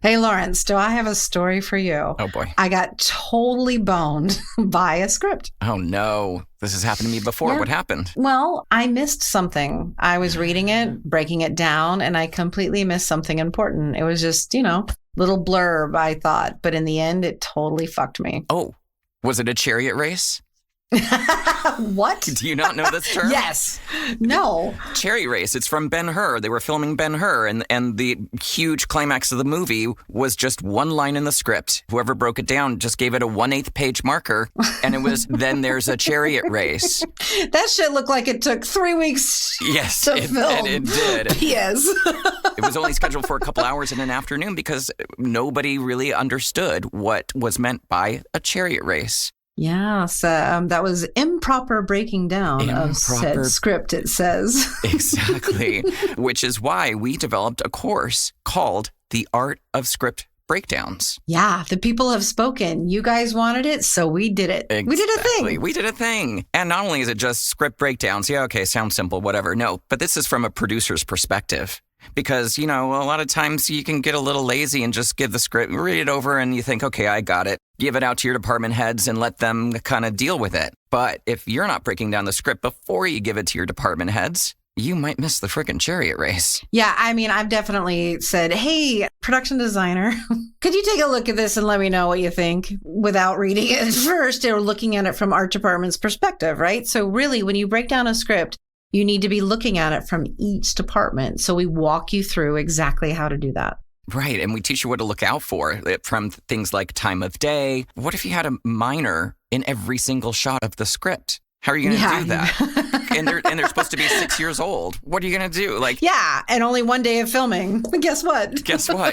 Hey, Lawrence, do I have a story for you? Oh, boy. I got totally boned by a script. Oh, no. This has happened to me before. Yeah. What happened? Well, I missed something. I was reading it, breaking it down, and I completely missed something important. It was just, little blurb, I thought. But in the end, it totally fucked me. Oh, was it a chariot race? What? Do you not know this term? Yes. No. Chariot race. It's from Ben-Hur. They were filming Ben-Hur, and the huge climax of the movie was just one line in the script. Whoever broke it down just gave it a 1/8 page marker, and it was, then there's a chariot race. That shit looked like it took 3 weeks Yes, to film. it did. Yes. It was only scheduled for a couple hours in an afternoon because nobody really understood what was meant by a chariot race. Yeah, so that was improper breaking down of said script, it says. Exactly, which is why we developed a course called The Art of Script Breakdowns. Yeah, the people have spoken. You guys wanted it, so we did it. Exactly. We did a thing. And not only is it just script breakdowns, yeah, okay, sounds simple, whatever. No, but this is from a producer's perspective. Because, a lot of times you can get a little lazy and just give the script, read it over, and you think, okay, I got it. Give it out to your department heads and let them kind of deal with it. But if you're not breaking down the script before you give it to your department heads, you might miss the freaking chariot race. Yeah, I've definitely said, hey, production designer, could you take a look at this and let me know what you think without reading it first or looking at it from art department's perspective, right? So really, when you break down a script, you need to be looking at it from each department. So we walk you through exactly how to do that. Right. And we teach you what to look out for from things like time of day. What if you had a minor in every single shot of the script? How are you going to do that? and they're supposed to be 6 years old. What are you going to do? Yeah, and only one day of filming. Guess what?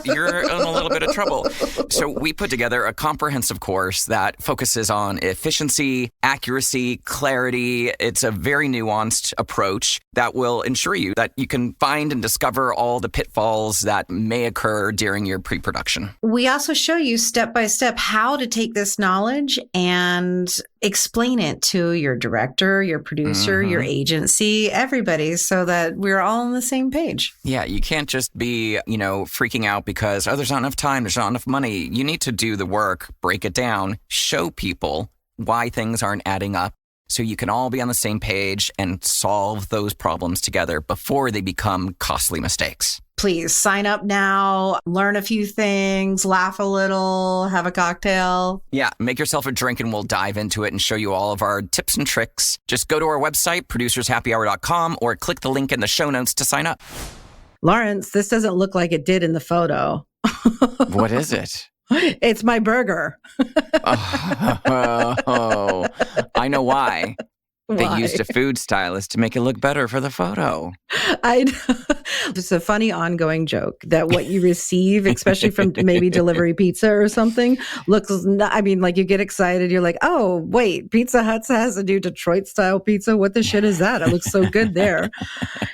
You're in a little bit of trouble. So we put together a comprehensive course that focuses on efficiency, accuracy, clarity. It's a very nuanced approach that will ensure you that you can find and discover all the pitfalls that may occur during your pre-production. We also show you step by step how to take this knowledge and explain it to your director, your producer, your agency, everybody, so that we're all on the same page. Yeah, you can't just be, freaking out because, there's not enough time, there's not enough money. You need to do the work, break it down, show people why things aren't adding up so you can all be on the same page and solve those problems together before they become costly mistakes. Please sign up now, learn a few things, laugh a little, have a cocktail. Yeah, make yourself a drink and we'll dive into it and show you all of our tips and tricks. Just go to our website, producershappyhour.com, or click the link in the show notes to sign up. Lawrence, this doesn't look like it did in the photo. What is it? It's my burger. Oh, I know why. They Why? used a food stylist to make it look better for the photo. It's a funny ongoing joke that what you receive, especially from maybe delivery pizza or something, looks, like you get excited. You're like, oh, wait, Pizza Hut has a new Detroit style pizza. What the shit is that? It looks so good there.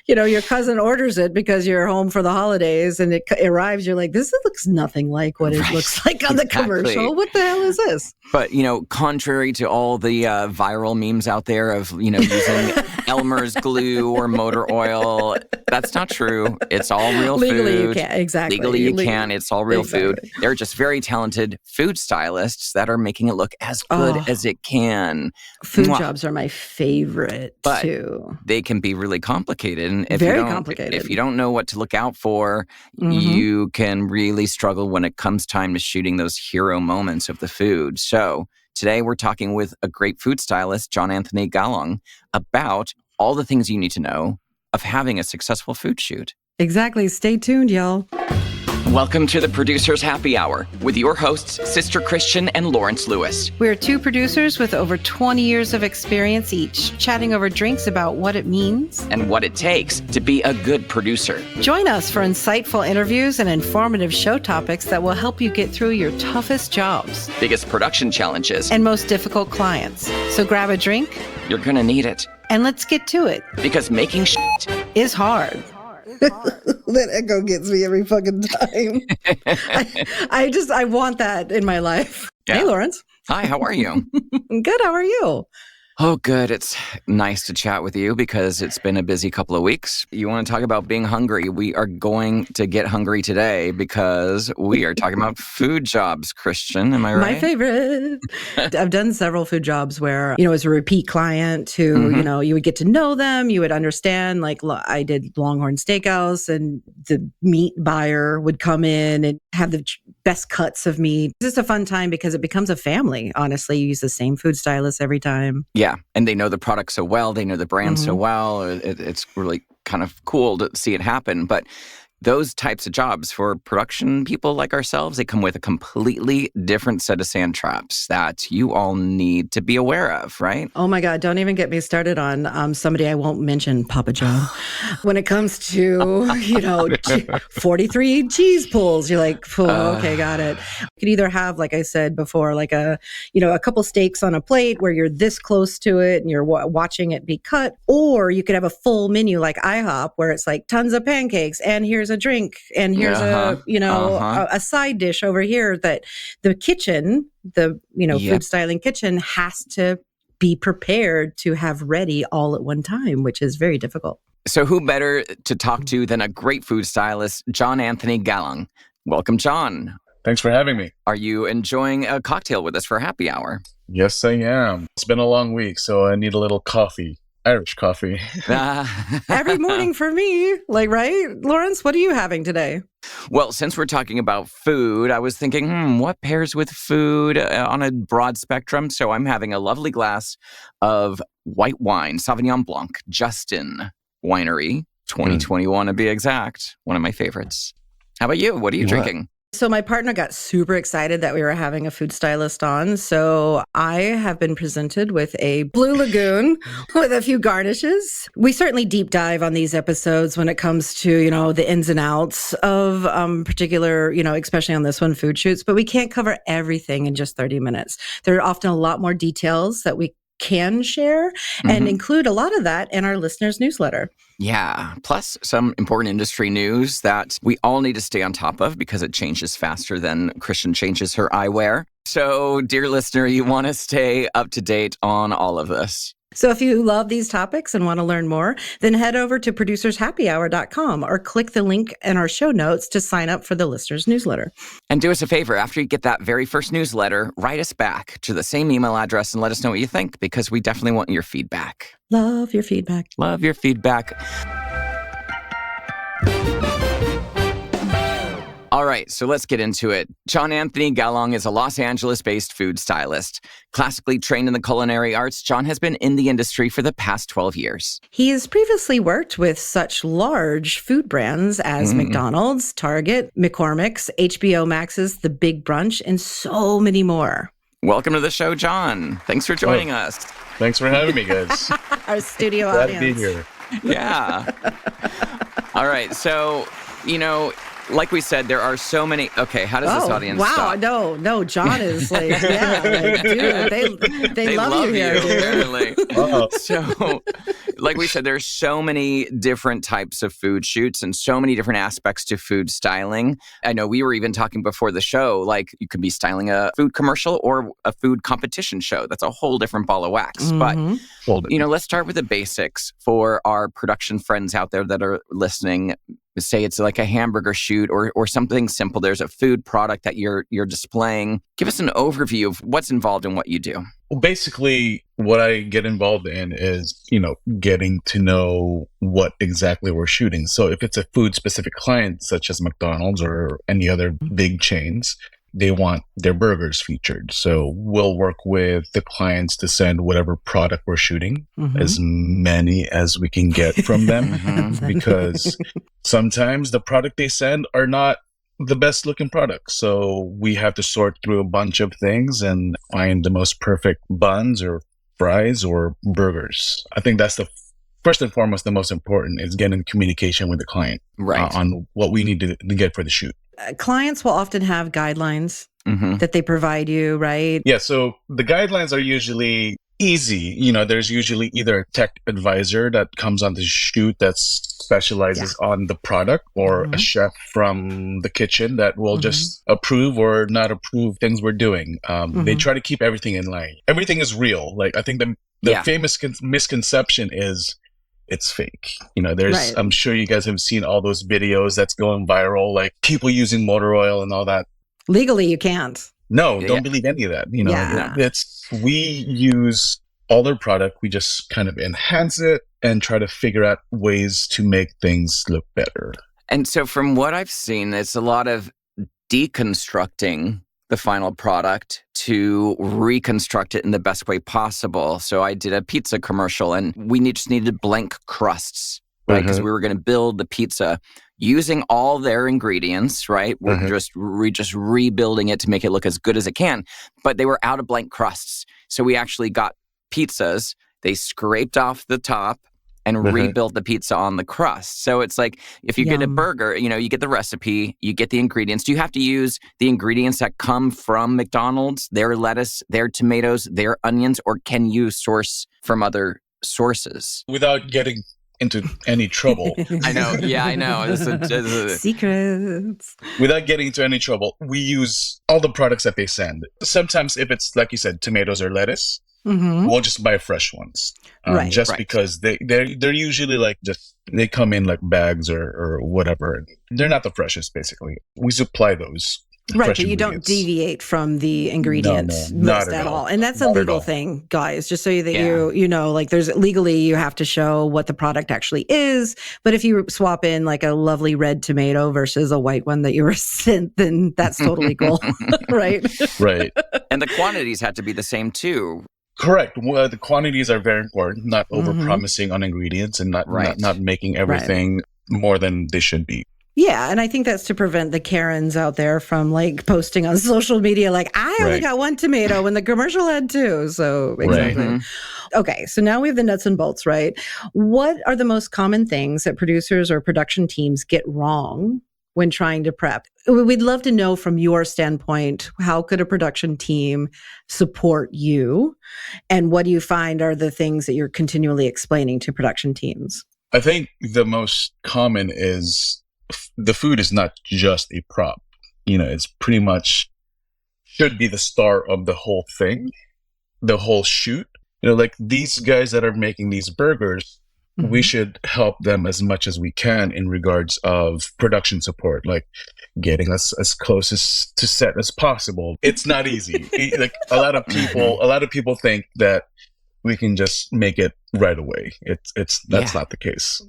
Your cousin orders it because you're home for the holidays and it arrives. You're like, this looks nothing like what it looks like on the commercial. What the hell is this? But, contrary to all the viral memes out there of, using Elmer's glue or motor oil, that's not true. It's all real food. Legally, you can't. Exactly. Legally, you can. It's all real food. They're just very talented food stylists that are making it look as good as it can. Food jobs are my favorite, but too. They can be really complicated. And very complicated. If you don't know what to look out for, you can really struggle when it comes time to shooting those hero moments of the food. So today we're talking with a great food stylist, John Anthony Galang, about all the things you need to know of having a successful food shoot. Exactly. Stay tuned, y'all. Welcome to the Producers Happy Hour with your hosts, Sister Christian and Lawrence Lewis. We're two producers with over 20 years of experience each, chatting over drinks about what it means and what it takes to be a good producer. Join us for insightful interviews and informative show topics that will help you get through your toughest jobs, biggest production challenges, and most difficult clients. So grab a drink. You're going to need it. And let's get to it. Because making shit is hard. That echo gets me every fucking time. I want that in my life. Yeah. Hey, Lawrence. Hi, how are you? Good, how are you? Oh, good. It's nice to chat with you because it's been a busy couple of weeks. You want to talk about being hungry? We are going to get hungry today because we are talking about food jobs, Christian. Am I right? My favorite. I've done several food jobs where, as a repeat client who, you would get to know them, you would understand, like I did Longhorn Steakhouse and the meat buyer would come in and have the best cuts of meat. It's just a fun time because it becomes a family. Honestly, you use the same food stylist every time. Yeah. And they know the product so well. They know the brand so well. It's really kind of cool to see it happen. But those types of jobs for production people like ourselves, they come with a completely different set of sand traps that you all need to be aware of, right? Oh my God, don't even get me started on somebody I won't mention, Papa John. When it comes to, 43 cheese pulls, you're like, okay, got it. You could either have, like I said before, like a couple steaks on a plate where you're this close to it and you're watching it be cut, or you could have a full menu like IHOP where it's like tons of pancakes and here's a drink and here's a side dish over here that the kitchen, food styling kitchen has to be prepared to have ready all at one time, which is very difficult. So who better to talk to than a great food stylist, John Anthony Galang. Welcome, John. Thanks for having me. Are you enjoying a cocktail with us for happy hour? Yes, I am. It's been a long week, so I need a little coffee. Irish coffee. Every morning for me. Right? Lawrence, what are you having today? Well, since we're talking about food, I was thinking, what pairs with food on a broad spectrum? So I'm having a lovely glass of white wine, Sauvignon Blanc, Justin Winery, 2021 to be exact. One of my favorites. How about you? What are you drinking? So my partner got super excited that we were having a food stylist on. So I have been presented with a Blue Lagoon with a few garnishes. We certainly deep dive on these episodes when it comes to, the ins and outs of particular, especially on this one, food shoots. But we can't cover everything in just 30 minutes. There are often a lot more details that we can share and include a lot of that in our listeners' newsletter. Yeah. Plus some important industry news that we all need to stay on top of because it changes faster than Christian changes her eyewear. So, dear listener, you want to stay up to date on all of this. So if you love these topics and want to learn more, then head over to producershappyhour.com or click the link in our show notes to sign up for the listeners' newsletter. And do us a favor, after you get that very first newsletter, write us back to the same email address and let us know what you think, because we definitely want your feedback. Love your feedback. Love your feedback. All right, so let's get into it. John Anthony Galang is a Los Angeles-based food stylist. Classically trained in the culinary arts, John has been in the industry for the past 12 years. He has previously worked with such large food brands as McDonald's, Target, McCormick's, HBO Max's The Big Brunch, and so many more. Welcome to the show, John. Thanks for joining us. Thanks for having me, guys. Our studio Glad audience. to be here. Yeah. All right, so, like we said, there are so many. Okay, how does this audience stop? No, John is dude, they love you here, dude. Apparently. So, like we said, there's so many different types of food shoots and so many different aspects to food styling. I know we were even talking before the show, like you could be styling a food commercial or a food competition show. That's a whole different ball of wax. But, let's start with the basics for our production friends out there that are listening. Say it's like a hamburger shoot or something simple. There's a food product that you're displaying. Give us an overview of what's involved in what you do. Well, basically, what I get involved in is, getting to know what exactly we're shooting. So if it's a food-specific client, such as McDonald's or any other big chains, they want their burgers featured. So we'll work with the clients to send whatever product we're shooting, as many as we can get from them, because sometimes the product they send are not the best looking product. So we have to sort through a bunch of things and find the most perfect buns or fries or burgers. I think that's the first and foremost, the most important is getting communication with the client on what we need to get for the shoot. Clients will often have guidelines that they provide you, right? Yeah, so the guidelines are usually easy. There's usually either a tech advisor that comes on the shoot that specializes on the product, or a chef from the kitchen that will just approve or not approve things we're doing. They try to keep everything in line. Everything is real. Like, I think the The famous misconception is it's fake. Right. I'm sure you guys have seen all those videos that's going viral, like people using motor oil and all that. Legally, you can't. No, don't believe any of that. Yeah. We use all their product. We just kind of enhance it and try to figure out ways to make things look better. And so from what I've seen, it's a lot of deconstructing the final product to reconstruct it in the best way possible. So I did a pizza commercial and we just needed blank crusts, right? Because we were going to build the pizza using all their ingredients, right? We're just rebuilding it to make it look as good as it can. But they were out of blank crusts. So we actually got pizzas. They scraped off the top and rebuilt the pizza on the crust. So it's like, if you get a burger, you get the recipe, you get the ingredients. Do you have to use the ingredients that come from McDonald's, their lettuce, their tomatoes, their onions, or can you source from other sources? Without getting into any trouble. I know. Yeah, I know. Secrets. Without getting into any trouble, we use all the products that they send. Sometimes if it's, like you said, tomatoes or lettuce, we'll just buy fresh ones. Because they're usually like they come in like bags or whatever. They're not the freshest, basically. We supply those. Right, but you don't deviate from the ingredient list at all. And that's a legal thing, guys, just so that you know, like there's legally you have to show what the product actually is. But if you swap in like a lovely red tomato versus a white one that you were sent, then that's totally cool. Right? Right. And the quantities had to be the same too. Correct. Well, the quantities are very important, not over-promising on ingredients and not making everything more than they should be. Yeah, and I think that's to prevent the Karens out there from like posting on social media like, I only got one tomato when the commercial had two. So exactly. Okay, so now we have the nuts and bolts, right? What are the most common things that producers or production teams get wrong when trying to prep? We'd love to know from your standpoint, how could a production team support you? And what do you find are the things that you're continually explaining to production teams? I think the most common is the food is not just a prop. It's pretty much should be the star of the whole thing, the whole shoot. Like these guys that are making these burgers, we should help them as much as we can in regards of production support, like getting us as close to set as possible. It's not easy. Like a lot of people think that we can just make it right away. That's not the case.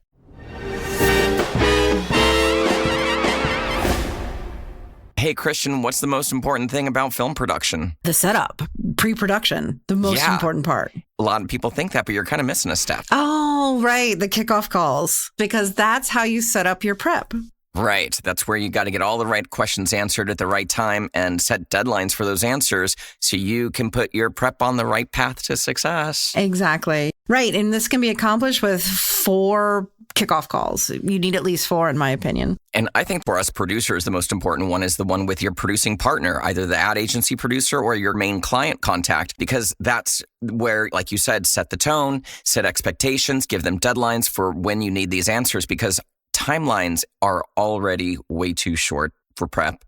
Hey, Christian, what's the most important thing about film production? The setup, pre-production, the most important part. A lot of people think that, but you're kind of missing a step. Oh, right. The kickoff calls, because that's how you set up your prep. Right. That's where you got to get all the right questions answered at the right time and set deadlines for those answers so you can put your prep on the right path to success. Exactly. Right. And this can be accomplished with 4 kickoff calls. You need at least 4, in my opinion. And I think for us producers, the most important one is the one with your producing partner, either the ad agency producer or your main client contact, because that's where, like you said, set the tone, set expectations, give them deadlines for when you need these answers, because timelines are already way too short for prep.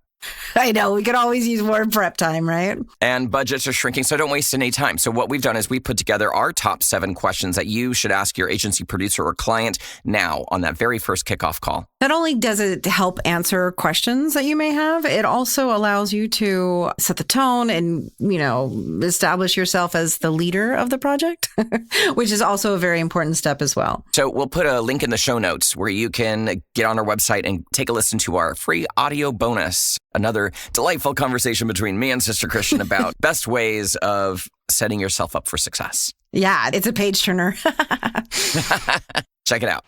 I know. We could always use more prep time, right? And budgets are shrinking, so don't waste any time. So what we've done is we put together our top 7 questions that you should ask your agency producer or client now on that very first kickoff call. Not only does it help answer questions that you may have, it also allows you to set the tone and, establish yourself as the leader of the project, which is also a very important step as well. So we'll put a link in the show notes where you can get on our website and take a listen to our free audio bonus. Another delightful conversation between me and Sister Christian about best ways of setting yourself up for success. Yeah, it's a page turner. Check it out.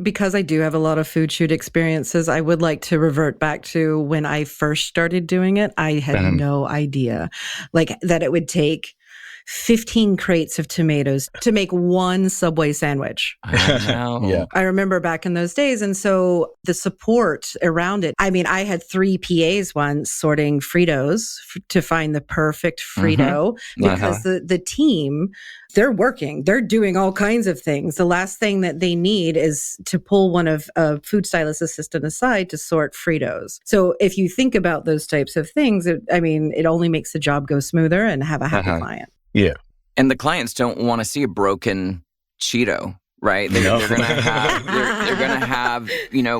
Because I do have a lot of food shoot experiences, I would like to revert back to when I first started doing it. I had no idea that it would take 15 crates of tomatoes to make one Subway sandwich. I know. Yeah. I remember back in those days. And so the support around it, I had 3 PAs once sorting Fritos to find the perfect Frito because the team, they're working, they're doing all kinds of things. The last thing that they need is to pull one of a food stylist assistant aside to sort Fritos. So if you think about those types of things, it only makes the job go smoother and have a happy client. Yeah. And the clients don't want to see a broken Cheeto, right? They're going to have, they're going to have,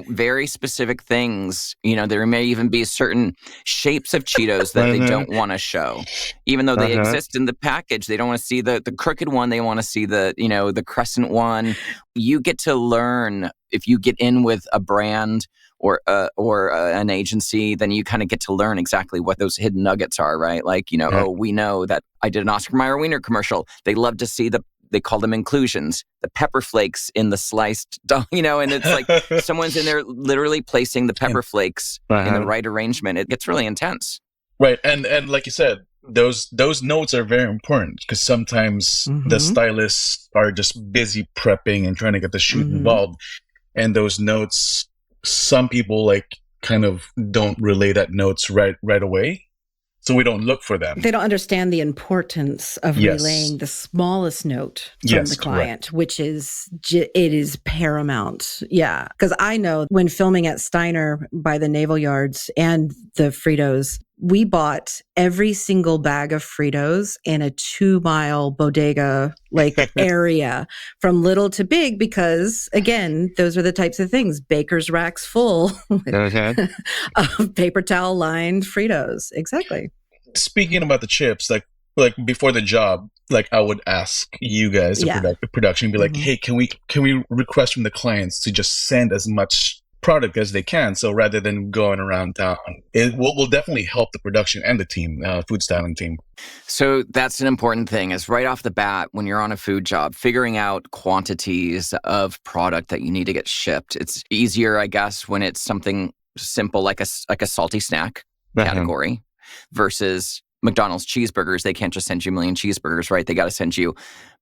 very specific things. There may even be certain shapes of Cheetos that they don't want to show, even though they exist in the package. They don't want to see the crooked one. They want to see the crescent one. You get to learn if you get in with a brand or an agency, then you kind of get to learn exactly what those hidden nuggets are, right? Like, we know that I did an Oscar Mayer Wiener commercial. They love to see they call them inclusions, the pepper flakes in the sliced, and it's like someone's in there literally placing the pepper flakes in the right arrangement. It gets really intense. Right. And like you said, those notes are very important because sometimes the stylists are just busy prepping and trying to get the shoot involved. And those notes, some people like kind of don't relay that notes right away. So we don't look for them. They don't understand the importance of relaying the smallest note from the client, correct. Which is, it is paramount. Yeah. Because I know when filming at Steiner by the Naval Yards and the Fritos, we bought every single bag of Fritos in a 2-mile bodega area from little to big because, again, those are the types of things. Baker's racks full of paper towel lined Fritos. Exactly. Speaking about the chips, like before the job, I would ask you guys, the production, be like, hey, can we request from the clients to just send as much product as they can? So rather than going around town, it will definitely help the production and the team, food styling team. So that's an important thing is right off the bat, when you're on a food job, figuring out quantities of product that you need to get shipped. It's easier, I guess, when it's something simple like a salty snack category versus McDonald's cheeseburgers. They can't just send you a million cheeseburgers, right? They got to send you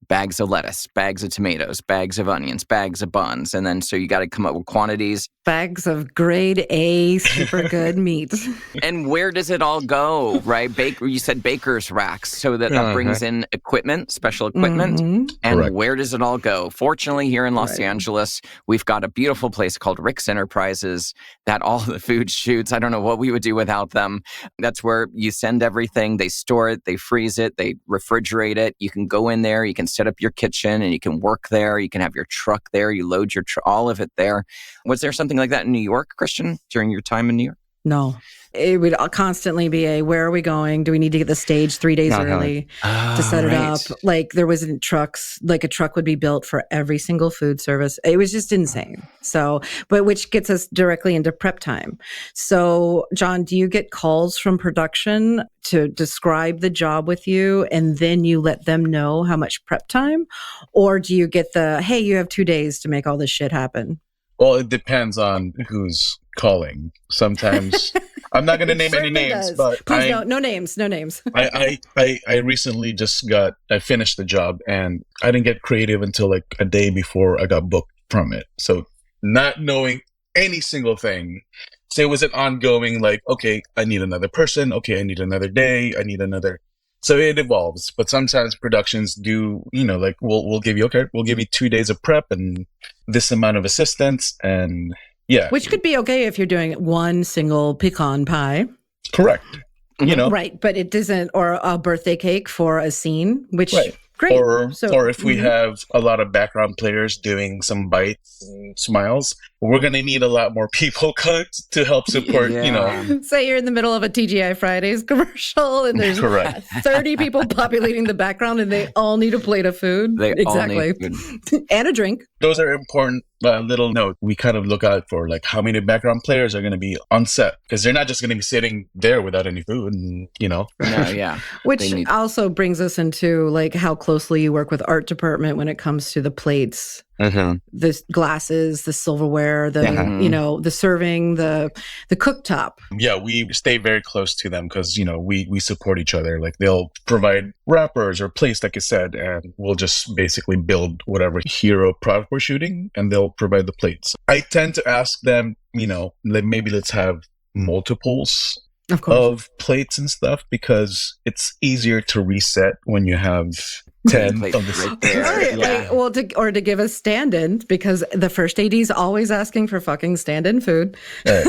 bags of lettuce, bags of tomatoes, bags of onions, bags of buns. And then so you got to come up with quantities. Bags of grade A, super good meat. And where does it all go, right? You said baker's racks. So that brings in equipment, special equipment. And correct. Where does it all go? Fortunately, here in Los Angeles, we've got a beautiful place called Rick's Enterprises that all the food shoots. I don't know what we would do without them. That's where you send everything. They store it, they freeze it, they refrigerate it. You can go in there, you can set up your kitchen and you can work there. You can have your truck there. You load your all of it there. Was there something like that in New York, Christian, during your time in New York? No. It would constantly be where are we going? Do we need to get the stage 3 days early to set it up? There wasn't trucks, a truck would be built for every single food service. It was just insane. So, but which gets us directly into prep time. So, John, do you get calls from production to describe the job with you and then you let them know how much prep time? Or do you get hey, you have 2 days to make all this shit happen? Well, it depends on who's calling. Sometimes I'm not going to name any names, but please no names. I recently I finished the job and I didn't get creative until a day before I got booked from it. So not knowing any single thing. So it was an ongoing okay, I need another person. Okay, I need another day. I need another. So it evolves, but sometimes productions do, we'll give you 2 days of prep and this amount of assistance and which could be okay if you're doing one single pecan pie. Correct. Right. But it doesn't, or a birthday cake for a scene, which great. Or if we have a lot of background players doing some bites and smiles, we're going to need a lot more people to help support, Say you're in the middle of a TGI Fridays commercial and there's 30 people populating the background and they all need a plate of food. They all need food. And a drink. Those are important little notes we kind of look out for, how many background players are going to be on set because they're not just going to be sitting there without any food, and, No, yeah. Which also brings us into how closely you work with art department when it comes to the plates, the glasses, the silverware, the serving, the cooktop. Yeah, we stay very close to them because, we support each other. They'll provide wrappers or plates, like I said, and we'll just basically build whatever hero product we're shooting and they'll provide the plates. I tend to ask them, maybe let's have multiples of plates and stuff because it's easier to reset when you have 10 Place of the right there. Right, Yeah. or to give a stand-in, because the first AD's always asking for fucking stand-in food. Right.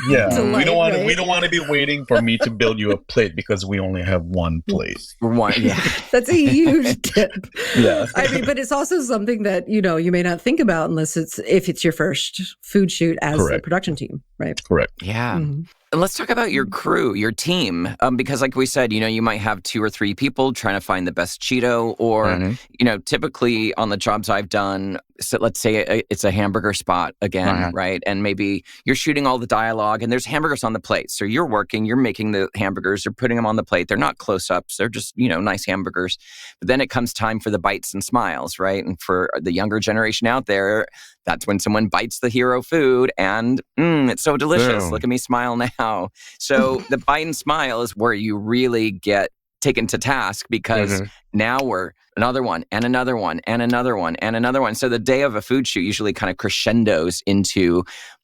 Yeah, To we don't light, want to. We right? don't want to be waiting for me to build you a plate because we only have one plate. One, yeah. That's a huge tip. Yeah. I mean, but it's also something that, you may not think about unless if it's your first food shoot as the Correct. production team, right? Correct. Yeah. Mhm. And let's talk about your crew, your team, because like we said, you might have 2 or 3 people trying to find the best Cheeto, or, Mhm. typically on the jobs I've done, so let's say it's a hamburger spot again, right? And maybe you're shooting all the dialogue and there's hamburgers on the plate. So you're working, you're making the hamburgers, you're putting them on the plate. They're not close-ups. They're just, nice hamburgers. But then it comes time for the bites and smiles, right? And for the younger generation out there, that's when someone bites the hero food and it's so delicious. Boom. Look at me smile now. So the bite and smile is where you really get taken to task, because now we're another one and another one and another one and another one. So the day of a food shoot usually kind of crescendos into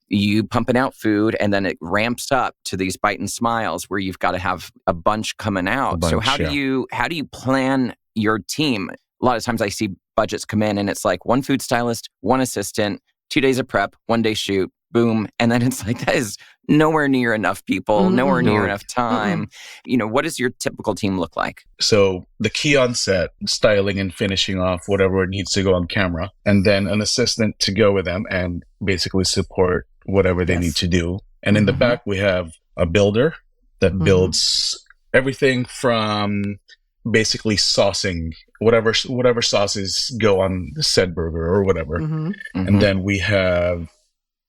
you pumping out food, and then it ramps up to these bite and smiles where you've got to have a bunch coming out. So how do you plan your team? A lot of times I see budgets come in and it's like 1 food stylist, 1 assistant, 2 days of prep, 1 day shoot, boom. And then it's like, that is nowhere near enough people, nowhere near enough time. What does your typical team look like? So the key on set, styling and finishing off whatever needs to go on camera, and then an assistant to go with them and basically support whatever they need to do. And in the back, we have a builder that builds everything from basically saucing whatever sauces go on the said burger or whatever. And then we have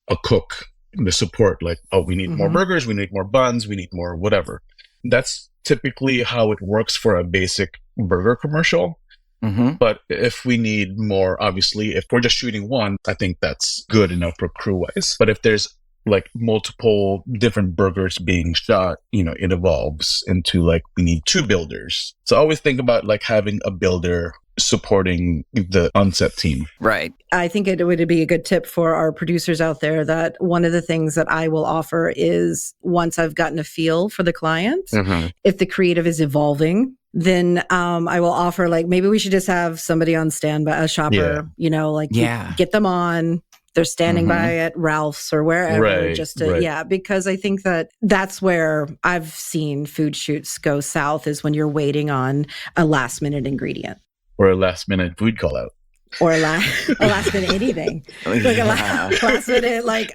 a cook, the support, like, we need more burgers, we need more buns, we need more whatever. That's typically how it works for a basic burger commercial. But if we need more, obviously, if we're just shooting one, I think that's good enough for crew-wise. But if there's like multiple different burgers being shot, it evolves into like, we need 2 builders. So I always think about like having a builder supporting the on-set team. Right. I think it would be a good tip for our producers out there that one of the things that I will offer is, once I've gotten a feel for the client, if the creative is evolving, then I will offer, like, maybe we should just have somebody on standby, a shopper, get them on. They're standing by at Ralph's or wherever, because I think that's where I've seen food shoots go south, is when you're waiting on a last minute ingredient. Or a last minute food call out. Or a last minute anything. Like a last minute, like,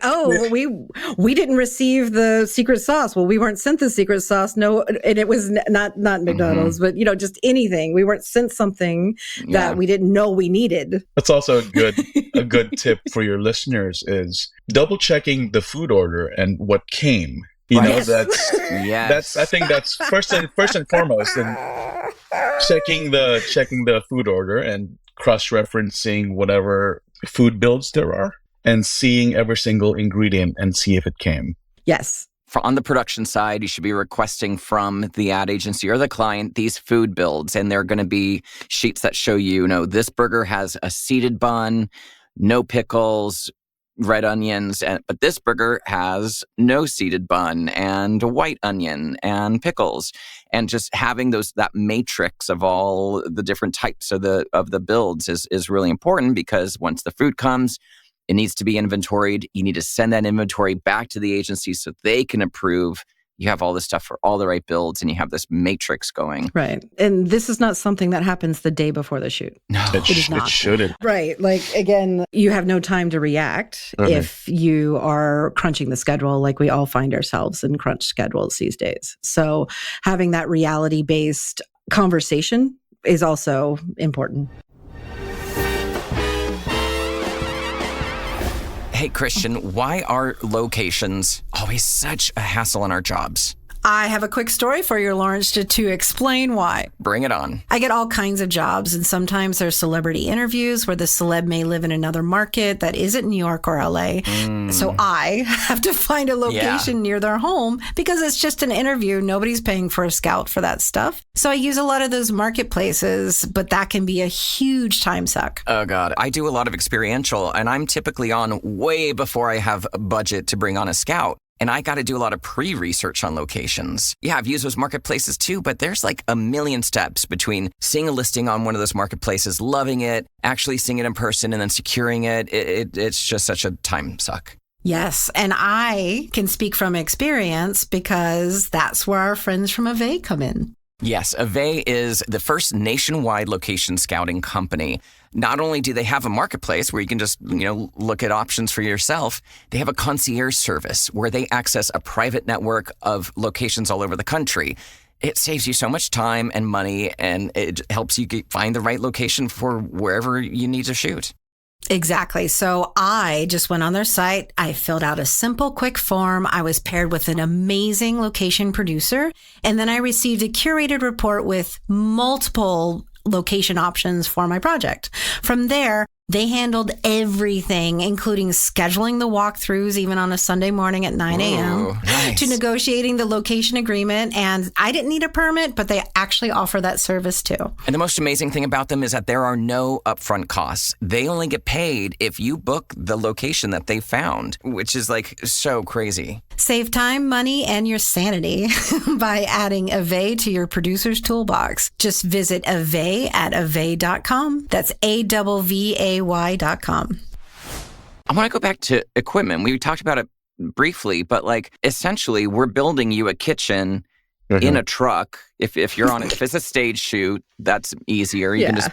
we didn't receive the secret sauce. Well, we weren't sent the secret sauce. No, and it was not McDonald's, but just anything. We weren't sent something that we didn't know we needed. That's also a good tip for your listeners, is double checking the food order and what came. That's I think that's first and foremost, and checking the food order and cross-referencing whatever food builds there are, and seeing every single ingredient and see if it came. Yes. On the production side, you should be requesting from the ad agency or the client these food builds, and they're going to be sheets that show this burger has a seeded bun, no pickles, red onions, but this burger has no seeded bun and a white onion and pickles. And just having that matrix of all the different types of the builds is really important, because once the food comes, it needs to be inventoried. You need to send that inventory back to the agency so they can approve you have all this stuff for all the right builds, and you have this matrix going. Right. And this is not something that happens the day before the shoot. No, it is not. It shouldn't. Right. Like, again, you have no time to react if you are crunching the schedule, like we all find ourselves in crunch schedules these days. So having that reality-based conversation is also important. Hey, Christian, why are locations always such a hassle in our jobs? I have a quick story for you, Lawrence, to explain why. Bring it on. I get all kinds of jobs, and sometimes there's celebrity interviews where the celeb may live in another market that isn't New York or LA. So I have to find a location near their home because it's just an interview. Nobody's paying for a scout for that stuff. So I use a lot of those marketplaces, but that can be a huge time suck. Oh, God. I do a lot of experiential, and I'm typically on way before I have a budget to bring on a scout. And I got to do a lot of pre-research on locations. Yeah, I've used those marketplaces too, but there's like a million steps between seeing a listing on one of those marketplaces, loving it, actually seeing it in person, and then securing it. It's just such a time suck. Yes. And I can speak from experience because that's where our friends from Ave come in. Yes, Ave is the first nationwide location scouting company. Not only do they have a marketplace where you can just, look at options for yourself, they have a concierge service where they access a private network of locations all over the country. It saves you so much time and money, and it helps you find the right location for wherever you need to shoot. Exactly. So I just went on their site. I filled out a simple, quick form. I was paired with an amazing location producer. And then I received a curated report with multiple location options for my project. From there, they handled everything, including scheduling the walkthroughs, even on a Sunday morning at 9 a.m., nice. to negotiating the location agreement. And I didn't need a permit, but they actually offer that service too. And the most amazing thing about them is that there are no upfront costs. They only get paid if you book the location that they found, which is like so crazy. Save time, money, and your sanity by adding Ave to your producer's toolbox. Just visit Ave at Ave.com. That's AVVAY.com. I want to go back to equipment. We talked about it briefly, but essentially we're building you a kitchen in a truck. If you're on it, if it's a stage shoot, that's easier. You can just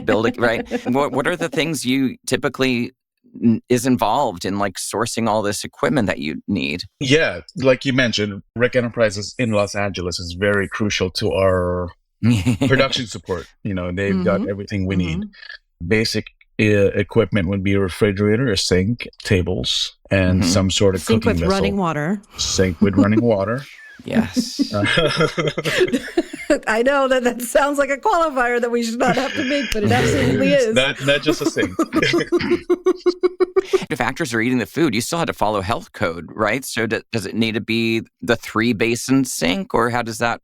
build it, right? What are the things you typically is involved in sourcing all this equipment that you need? Yeah, like you mentioned, Rec Enterprises in Los Angeles is very crucial to our production support. They've got everything we need. Basic equipment would be a refrigerator, a sink, tables, and some sort of sink cooking with vessel. running water. Sink with running water. Yes. I know that sounds like a qualifier that we should not have to make, but it absolutely is. Not just a sink. If actors are eating the food, you still had to follow health code, right? So does it need to be the 3-basin sink, or how does that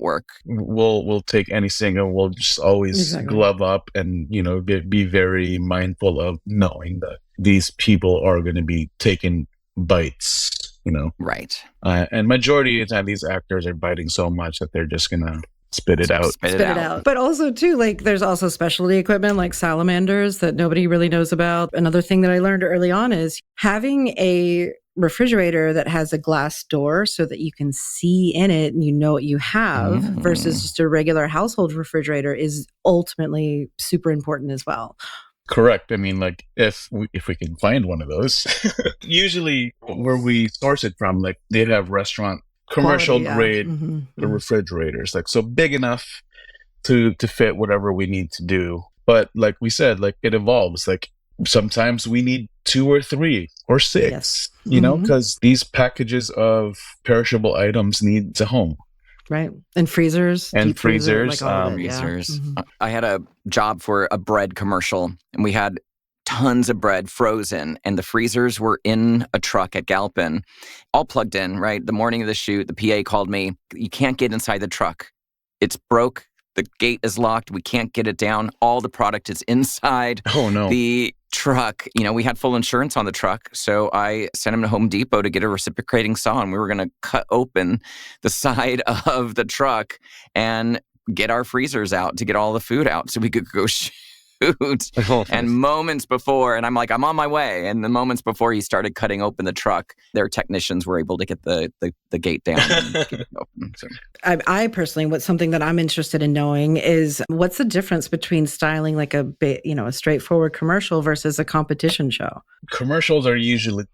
work? We'll take any sink, and we'll just always glove up and be very mindful of knowing that these people are going to be taking bites. Right. And majority of the time, these actors are biting so much that they're just gonna spit it out. Spit it out. But also too, there's also specialty equipment like salamanders that nobody really knows about. Another thing that I learned early on is having a refrigerator that has a glass door so that you can see in it and you know what you have versus just a regular household refrigerator is ultimately super important as well. Correct. I mean, if we can find one of those, usually where we source it from, they'd have restaurant commercial grade refrigerators, so big enough to fit whatever we need to do. But like we said, it evolves. Sometimes we need 2 or 3 or 6, because these packages of perishable items need a home. Right. And freezers. And freezers. Freezers. I had a job for a bread commercial, and we had tons of bread frozen, and the freezers were in a truck at Galpin, all plugged in, right? The morning of the shoot, the PA called me. You can't get inside the truck. It's broke. The gate is locked. We can't get it down. All the product is inside the truck. We had full insurance on the truck. So I sent him to Home Depot to get a reciprocating saw, and we were going to cut open the side of the truck and get our freezers out to get all the food out so we could go shoot. And moments before, and I'm on my way. And the moments before he started cutting open the truck, their technicians were able to get the gate down. And get it open. So. I personally, what's something that I'm interested in knowing is what's the difference between styling a straightforward commercial versus a competition show? Commercials are usually,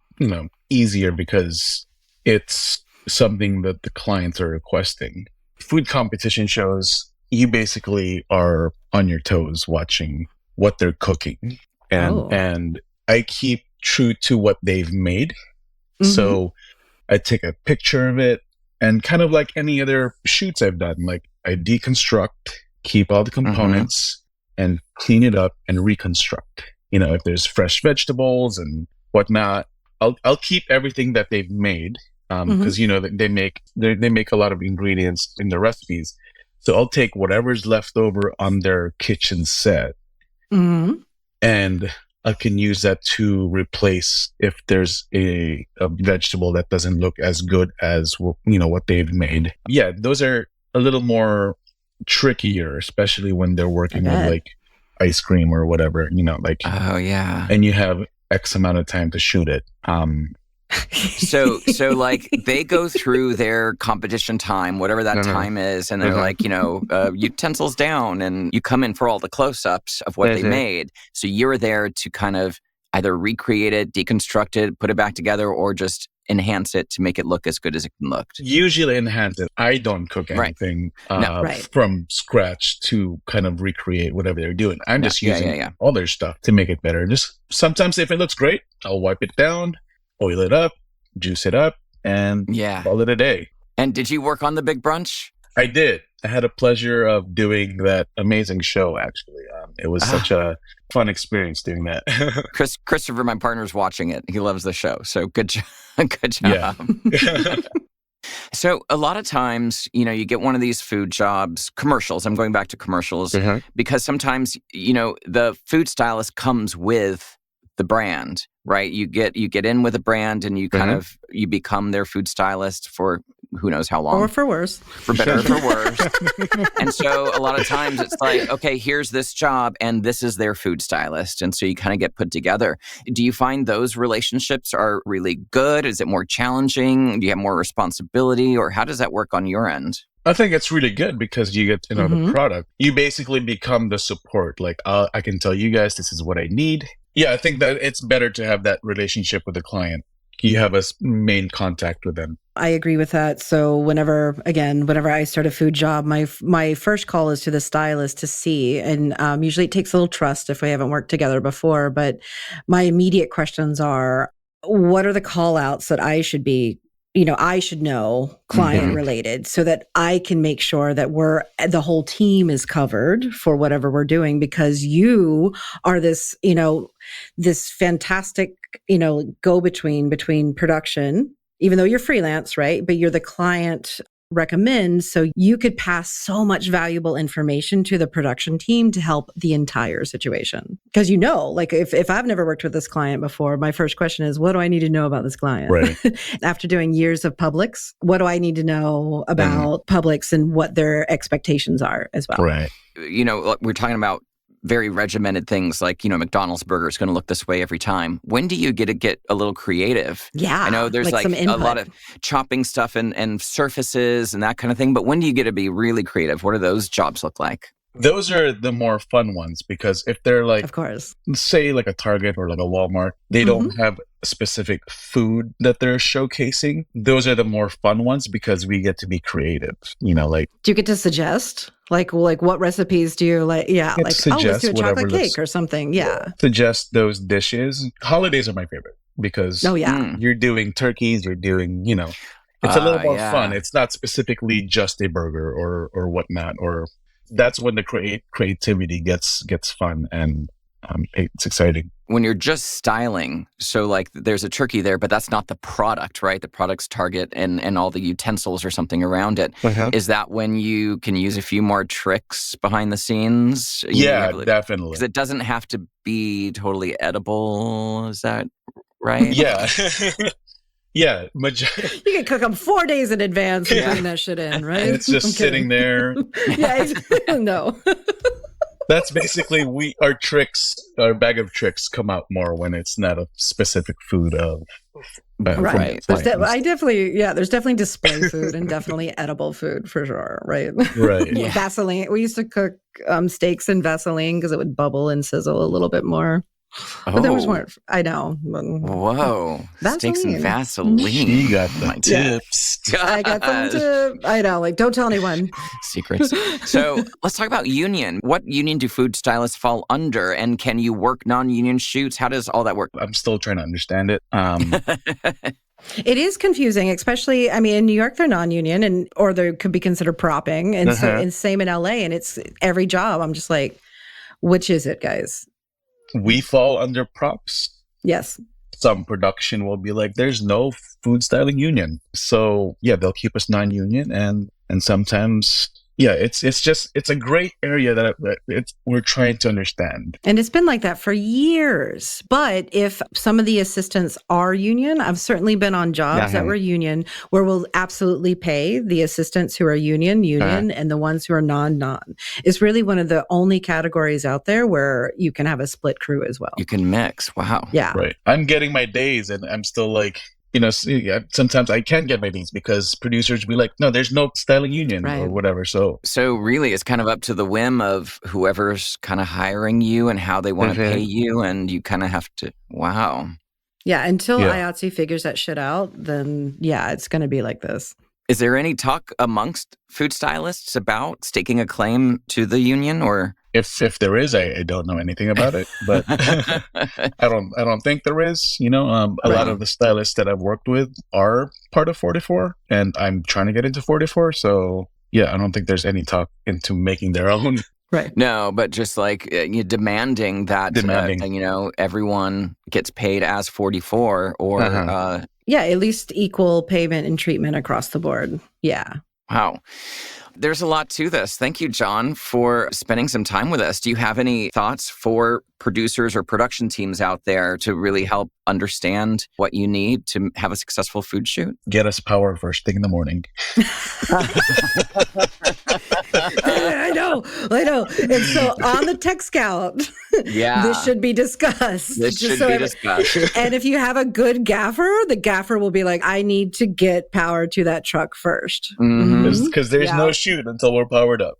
easier because it's something that the clients are requesting. Food competition shows, you basically are on your toes watching what they're cooking. And I keep true to what they've made. So I take a picture of it, and kind of like any other shoots I've done, I deconstruct, keep all the components, and clean it up and reconstruct. If there's fresh vegetables and whatnot, I'll keep everything that they've made, because they make a lot of ingredients in the recipes. So I'll take whatever's left over on their kitchen set and I can use that to replace if there's a vegetable that doesn't look as good as what they've made. Yeah, those are a little more trickier, especially when they're working with like ice cream or whatever, like, oh yeah, and you have X amount of time to shoot it. So like they go through their competition time, whatever that time is, and they're like, utensils down, and you come in for all the close-ups of what they made. So you're there to kind of either recreate it, deconstruct it, put it back together, or just enhance it to make it look as good as it can look. Usually enhance it. I don't cook anything from scratch to kind of recreate whatever they're doing. I'm just using all their stuff to make it better. Just sometimes if it looks great, I'll wipe it down, oil it up, juice it up, and call it a day. And did you work on the big brunch? I did. I had a pleasure of doing that amazing show, actually. It was such a fun experience doing that. Christopher, my partner's watching it. He loves the show. So good job. Good job. Yeah. So a lot of times, you get one of these food jobs, commercials. I'm going back to commercials because sometimes, the food stylist comes with the brand, right? You get in with a brand and you kind of, you become their food stylist for who knows how long. Or for worse. For better or for worse. And so a lot of times it's like, okay, here's this job and this is their food stylist. And so you kind of get put together. Do you find those relationships are really good? Is it more challenging? Do you have more responsibility? Or how does that work on your end? I think it's really good because you get to know the product. You basically become the support. Like, I can tell you guys, this is what I need. Yeah, I think that it's better to have that relationship with the client. You have a main contact with them. I agree with that. So whenever I start a food job, my first call is to the stylist to see, and usually it takes a little trust if we haven't worked together before, but my immediate questions are, what are the call outs that I should be, I should know client related so that I can make sure that the whole team is covered for whatever we're doing, because you are this, this fantastic, go-between between production, even though you're freelance, right? But you're the client recommend, so you could pass so much valuable information to the production team to help the entire situation. Because like if I've never worked with this client before, my first question is, what do I need to know about this client? Right. After doing years of Publix, what do I need to know about Publix and what their expectations are as well? Right. We're talking about very regimented things like, McDonald's burger is going to look this way every time. When do you get a little creative? Yeah. I know there's like a lot of chopping stuff and surfaces and that kind of thing, but when do you get to be really creative? What do those jobs look like? Those are the more fun ones, because if they're like, of course, say like a Target or like a Walmart, they don't have specific food that they're showcasing. Those are the more fun ones because we get to be creative, like. Do you get to suggest? Like what recipes do you like? Yeah, like, let's do a chocolate cake or something. Yeah. Suggest those dishes. Holidays are my favorite because you're doing turkeys, you're doing, it's a little more fun. It's not specifically just a burger or whatnot, or that's when the creativity gets fun and it's exciting. When you're just styling, so like there's a turkey there, but that's not the product, right? The product's target and all the utensils or something around it. Is that when you can use a few more tricks behind the scenes? Definitely. Because it doesn't have to be totally edible. Is that right? Yeah. Yeah. You can cook them 4 days in advance and bring that shit in, right? And it's just sitting there. No. That's basically our bag of tricks come out more when it's not a specific food of. Right. There's definitely display food and definitely edible food for sure. Right. Right. Yeah. Vaseline. We used to cook steaks in Vaseline because it would bubble and sizzle a little bit more. But there was more. I know. Whoa. Steaks and Vaseline. You got the tips. I got some tips. I know. Like, don't tell anyone. Secrets. So let's talk about union. What union do food stylists fall under? And can you work non-union shoots? How does all that work? I'm still trying to understand it. It is confusing, especially, in New York, they're non-union or they could be considered propping. And and same in LA. And it's every job. I'm just like, which is it, guys? We fall under props. Yes. Some production will be like, there's no food styling union. So yeah, they'll keep us non-union and sometimes yeah, it's a great area that we're trying to understand. And it's been like that for years. But if some of the assistants are union, I've certainly been on jobs that were union where we'll absolutely pay the assistants who are union, and the ones who are non. It's really one of the only categories out there where you can have a split crew as well. You can mix. Wow. Yeah. Right. I'm getting my days and I'm still like, sometimes I can't get my days because producers be like, no, there's no styling union or whatever. So really it's kind of up to the whim of whoever's kind of hiring you and how they want to pay you. And you kind of have to, wow. Yeah. Until IATSE figures that shit out, then it's going to be like this. Is there any talk amongst food stylists about staking a claim to the union, or? If there is, I don't know anything about it, but I don't think there is. A lot of the stylists that I've worked with are part of 44, and I'm trying to get into 44. So I don't think there's any talk into making their own. Right. No, but just like demanding that, everyone gets paid as 44 or... at least equal payment and treatment across the board. Yeah. Wow. There's a lot to this. Thank you, John, for spending some time with us. Do you have any thoughts for producers or production teams out there to really help understand what you need to have a successful food shoot? Get us power first thing in the morning. I know. And so on the tech scout, this should be discussed. And if you have a good gaffer, the gaffer will be like, I need to get power to that truck first. Because there's no shoot until we're powered up.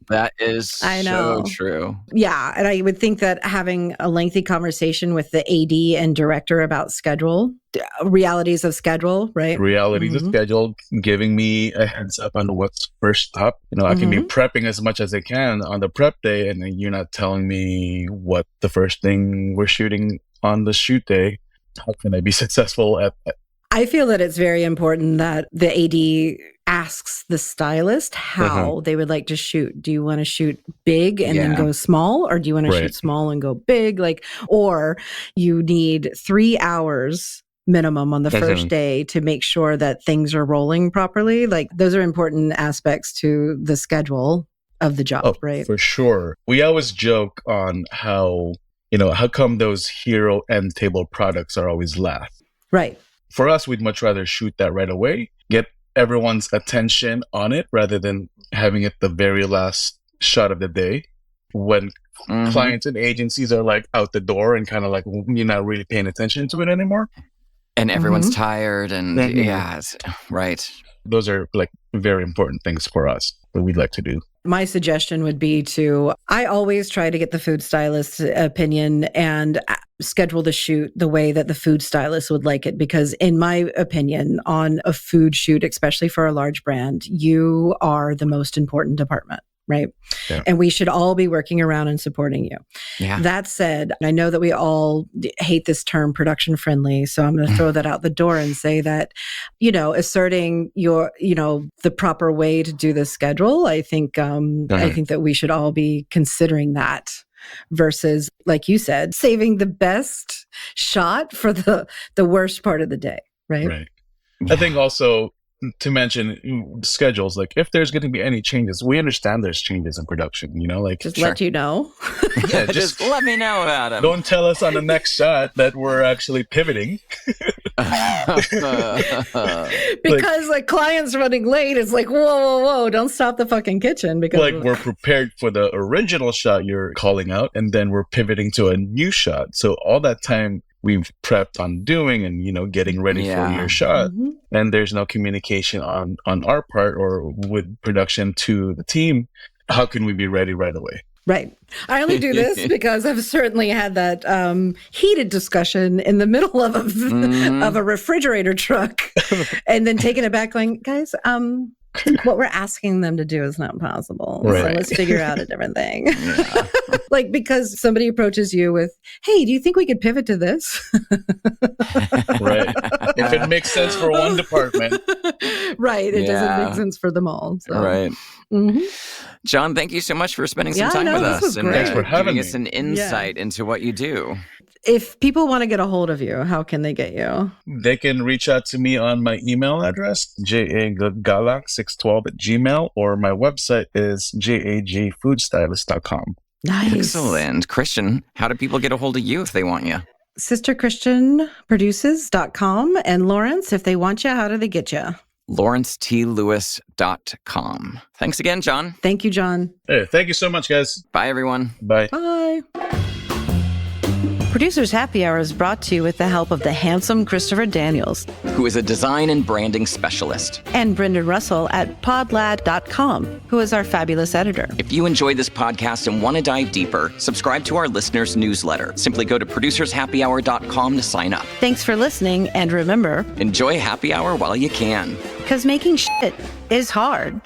That is so true. Yeah. And I would think that having a lengthy conversation with the AD and director about schedule, realities of schedule, right? Realities of schedule, giving me a heads up on what's first up. I can be prepping as much as I can on the prep day, and then you're not telling me what the first thing we're shooting on the shoot day. How can I be successful at that? I feel that it's very important that the AD asks the stylist how they would like to shoot. Do you want to shoot big and then go small? Or do you want to shoot small and go big? Or you need 3 hours minimum on the first day to make sure that things are rolling properly. Those are important aspects to the schedule of the job, right? For sure. We always joke on how come those hero end table products are always last. Right. For us, we'd much rather shoot that right away, get everyone's attention on it rather than having it the very last shot of the day when clients and agencies are out the door and kind of you're not really paying attention to it anymore. And everyone's tired and right. Those are very important things for us that we'd like to do. My suggestion would be I always try to get the food stylist's opinion and schedule the shoot the way that the food stylist would like it. Because in my opinion, on a food shoot, especially for a large brand, you are the most important department, right? Yeah. And we should all be working around and supporting you. Yeah. That said, I know that we all hate this term production friendly. So I'm going to throw that out the door and say that, asserting your, the proper way to do the schedule, I think that we should all be considering that versus, like you said, saving the best shot for the worst part of the day. Right. Right. Yeah. I think also, to mention schedules, if there's going to be any changes, we understand there's changes in production, just let you know. Yeah, just let me know about them. Don't tell us on the next shot that we're actually pivoting. Because clients running late, it's whoa, don't stop the fucking kitchen because we're prepared for the original shot you're calling out, and then we're pivoting to a new shot. So all that time we've prepped on doing and, getting ready for your shot. And there's no communication on our part or with production to the team. How can we be ready right away? Right. I only do this because I've certainly had that heated discussion in the middle of a refrigerator truck and then taking it back going, guys, what we're asking them to do is not possible. Right. So let's figure out a different thing. Yeah. Because somebody approaches you with, hey, do you think we could pivot to this? Right. If it makes sense for one department. Right. It doesn't make sense for them all. So. Right. John, thank you so much for spending some time with us. And thanks for having us an insight into what you do. If people want to get a hold of you, how can they get you? They can reach out to me on my email address, galang612@gmail, or my website is jagfoodstylist.com. Nice. Excellent. Christian, how do people get a hold of you if they want you? sisterchristianproduces.com. And Lawrence, if they want you, how do they get you? LawrenceTLewis.com. Thanks again, John. Thank you, John. Hey, thank you so much, guys. Bye, everyone. Bye. Bye. Producers Happy Hour is brought to you with the help of the handsome Christopher Daniels, Who is a design and branding specialist. and Brendan Russell at podlad.com, who is our fabulous editor. If you enjoyed this podcast and want to dive deeper, subscribe to our listeners' newsletter. Simply go to producershappyhour.com to sign up. Thanks for listening, and remember, Enjoy happy hour while you can. because making shit is hard.